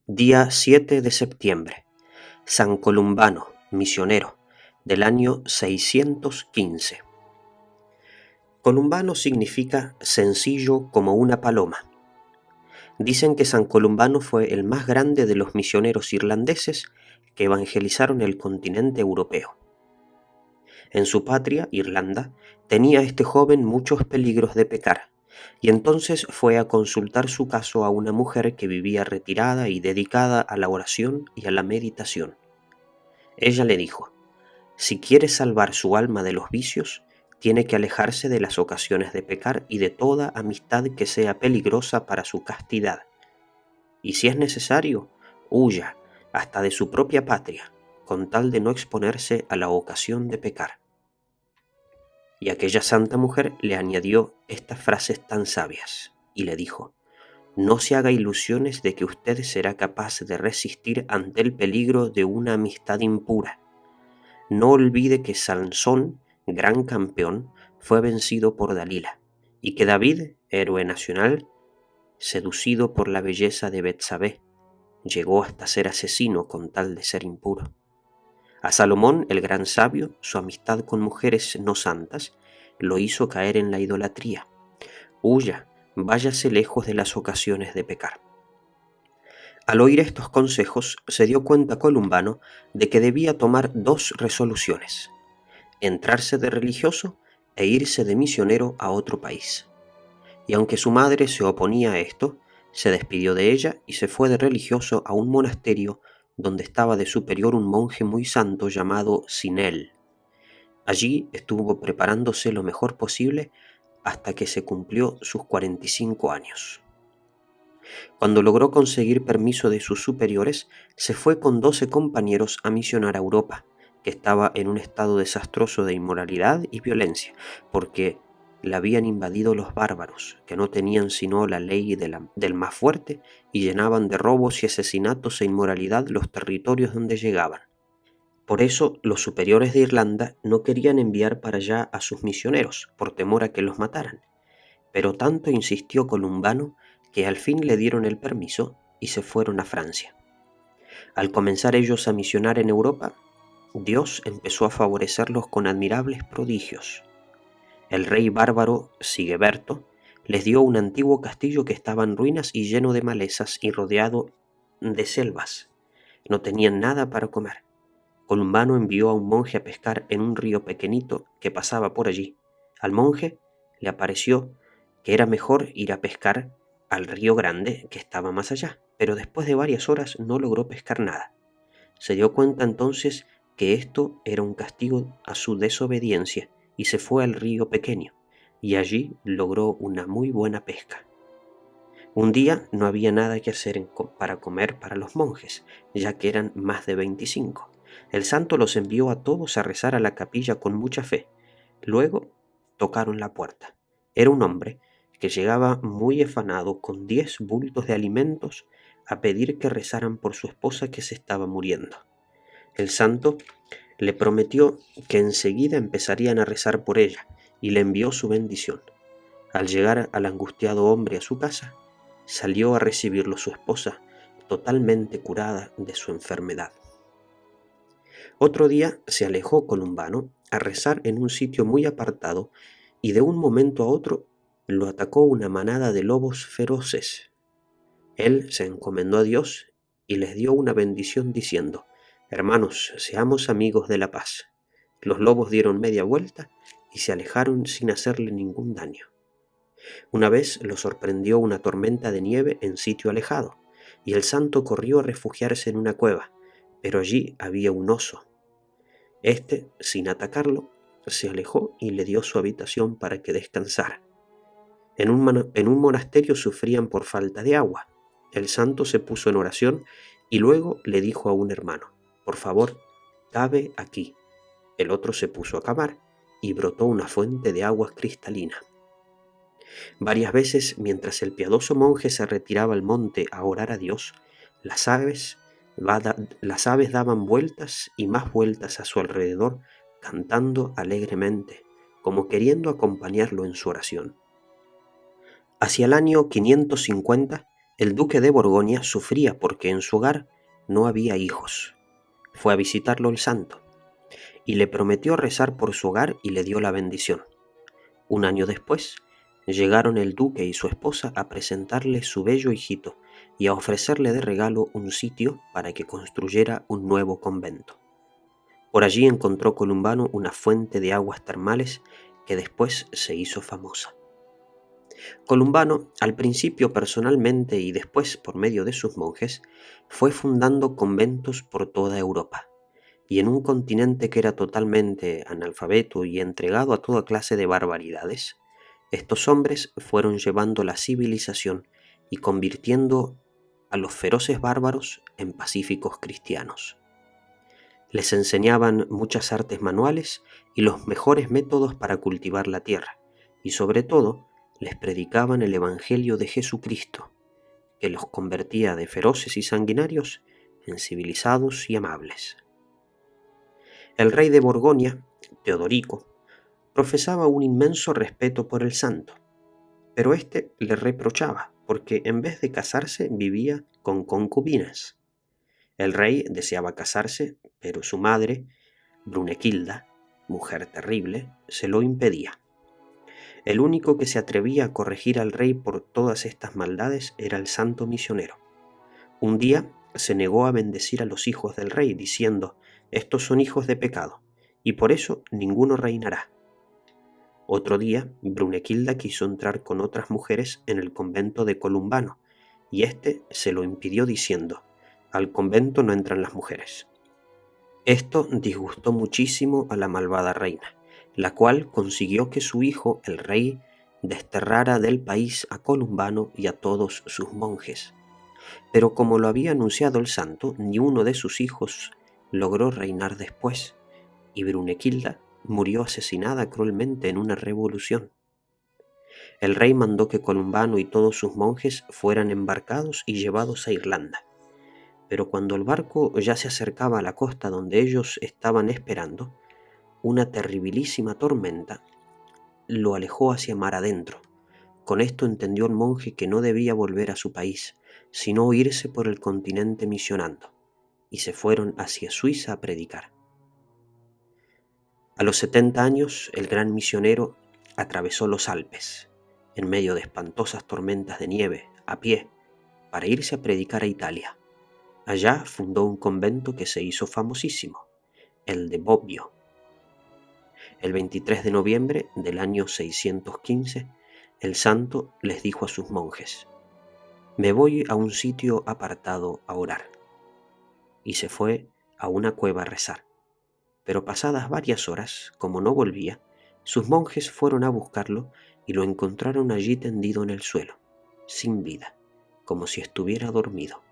Día 7 de septiembre. San Columbano, misionero, del año 615. Columbano significa sencillo como una paloma. Dicen que San Columbano fue el más grande de los misioneros irlandeses que evangelizaron el continente europeo. En su patria, Irlanda, tenía este joven muchos peligros de pecar, y entonces fue a consultar su caso a una mujer que vivía retirada y dedicada a la oración y a la meditación. Ella le dijo: si quiere salvar su alma de los vicios, tiene que alejarse de las ocasiones de pecar y de toda amistad que sea peligrosa para su castidad. Y si es necesario, huya hasta de su propia patria, con tal de no exponerse a la ocasión de pecar. Y aquella santa mujer le añadió estas frases tan sabias, y le dijo: no se haga ilusiones de que usted será capaz de resistir ante el peligro de una amistad impura. No olvide que Sansón, gran campeón, fue vencido por Dalila, y que David, héroe nacional, seducido por la belleza de Betsabé, llegó hasta ser asesino con tal de ser impuro. A Salomón, el gran sabio, su amistad con mujeres no santas lo hizo caer en la idolatría. Huya, váyase lejos de las ocasiones de pecar. Al oír estos consejos, se dio cuenta Columbano de que debía tomar dos resoluciones: entrarse de religioso e irse de misionero a otro país. Y aunque su madre se oponía a esto, se despidió de ella y se fue de religioso a un monasterio donde estaba de superior un monje muy santo llamado Sinel. Allí estuvo preparándose lo mejor posible hasta que se cumplió sus 45 años. Cuando logró conseguir permiso de sus superiores, se fue con 12 compañeros a misionar a Europa, que estaba en un estado desastroso de inmoralidad y violencia, porque la habían invadido los bárbaros, que no tenían sino la ley del más fuerte y llenaban de robos y asesinatos e inmoralidad los territorios donde llegaban. Por eso los superiores de Irlanda no querían enviar para allá a sus misioneros, por temor a que los mataran. Pero tanto insistió Columbano que al fin le dieron el permiso y se fueron a Francia. Al comenzar ellos a misionar en Europa, Dios empezó a favorecerlos con admirables prodigios. El rey bárbaro Sigeberto les dio un antiguo castillo que estaba en ruinas y lleno de malezas y rodeado de selvas. No tenían nada para comer. Columbano envió a un monje a pescar en un río pequeñito que pasaba por allí. Al monje le pareció que era mejor ir a pescar al río grande que estaba más allá, pero después de varias horas no logró pescar nada. Se dio cuenta entonces que esto era un castigo a su desobediencia y se fue al río pequeño, y allí logró una muy buena pesca. Un día no había nada que hacer para comer para los monjes, ya que eran más de 25. El santo los envió a todos a rezar a la capilla con mucha fe. Luego tocaron la puerta. Era un hombre que llegaba muy afanado con 10 bultos de alimentos a pedir que rezaran por su esposa que se estaba muriendo. El santo le prometió que enseguida empezarían a rezar por ella y le envió su bendición. Al llegar al angustiado hombre a su casa, salió a recibirlo su esposa, totalmente curada de su enfermedad. Otro día se alejó Columbano a rezar en un sitio muy apartado y de un momento a otro lo atacó una manada de lobos feroces. Él se encomendó a Dios y les dio una bendición diciendo: hermanos, seamos amigos de la paz. Los lobos dieron media vuelta y se alejaron sin hacerle ningún daño. Una vez lo sorprendió una tormenta de nieve en sitio alejado, y el santo corrió a refugiarse en una cueva, pero allí había un oso. Este, sin atacarlo, se alejó y le dio su habitación para que descansara. En un monasterio sufrían por falta de agua. El santo se puso en oración y luego le dijo a un hermano: por favor, cabe aquí. El otro se puso a cavar y brotó una fuente de agua cristalina. Varias veces, mientras el piadoso monje se retiraba al monte a orar a Dios, las aves daban vueltas y más vueltas a su alrededor, cantando alegremente, como queriendo acompañarlo en su oración. Hacia el año 550 El duque de Borgoña sufría porque en su hogar no había hijos. Fue a visitarlo el santo y le prometió rezar por su hogar y le dio la bendición. Un año después, llegaron el duque y su esposa a presentarle su bello hijito y a ofrecerle de regalo un sitio para que construyera un nuevo convento. Por allí encontró Columbano una fuente de aguas termales que después se hizo famosa. Columbano, al principio personalmente y después por medio de sus monjes, fue fundando conventos por toda Europa, y en un continente que era totalmente analfabeto y entregado a toda clase de barbaridades, estos hombres fueron llevando la civilización y convirtiendo a los feroces bárbaros en pacíficos cristianos. Les enseñaban muchas artes manuales y los mejores métodos para cultivar la tierra, y sobre todo les predicaban el Evangelio de Jesucristo, que los convertía de feroces y sanguinarios en civilizados y amables. El rey de Borgoña, Teodorico, profesaba un inmenso respeto por el santo, pero éste le reprochaba porque en vez de casarse vivía con concubinas. El rey deseaba casarse, pero su madre, Brunequilda, mujer terrible, se lo impedía. El único que se atrevía a corregir al rey por todas estas maldades era el santo misionero. Un día se negó a bendecir a los hijos del rey, diciendo: «Estos son hijos de pecado, y por eso ninguno reinará». Otro día, Brunequilda quiso entrar con otras mujeres en el convento de Columbano, y éste se lo impidió diciendo: «Al convento no entran las mujeres». Esto disgustó muchísimo a la malvada reina, la cual consiguió que su hijo, el rey, desterrara del país a Columbano y a todos sus monjes. Pero como lo había anunciado el santo, ni uno de sus hijos logró reinar después, y Brunequilda murió asesinada cruelmente en una revolución. El rey mandó que Columbano y todos sus monjes fueran embarcados y llevados a Irlanda. Pero cuando el barco ya se acercaba a la costa donde ellos estaban esperando, una terribilísima tormenta lo alejó hacia mar adentro. Con esto entendió el monje que no debía volver a su país, sino irse por el continente misionando, y se fueron hacia Suiza a predicar. A los 70 años, el gran misionero atravesó los Alpes, en medio de espantosas tormentas de nieve, a pie, para irse a predicar a Italia. Allá fundó un convento que se hizo famosísimo, el de Bobbio. El 23 de noviembre del año 615, el santo les dijo a sus monjes: «Me voy a un sitio apartado a orar». Y se fue a una cueva a rezar. Pero pasadas varias horas, como no volvía, sus monjes fueron a buscarlo y lo encontraron allí tendido en el suelo, sin vida, como si estuviera dormido.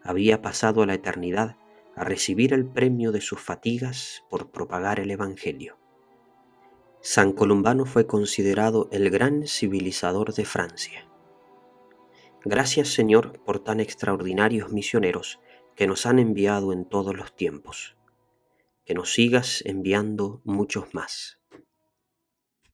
Había pasado a la eternidad a recibir el premio de sus fatigas por propagar el Evangelio. San Columbano fue considerado el gran civilizador de Francia. Gracias, Señor, por tan extraordinarios misioneros que nos han enviado en todos los tiempos. Que nos sigas enviando muchos más.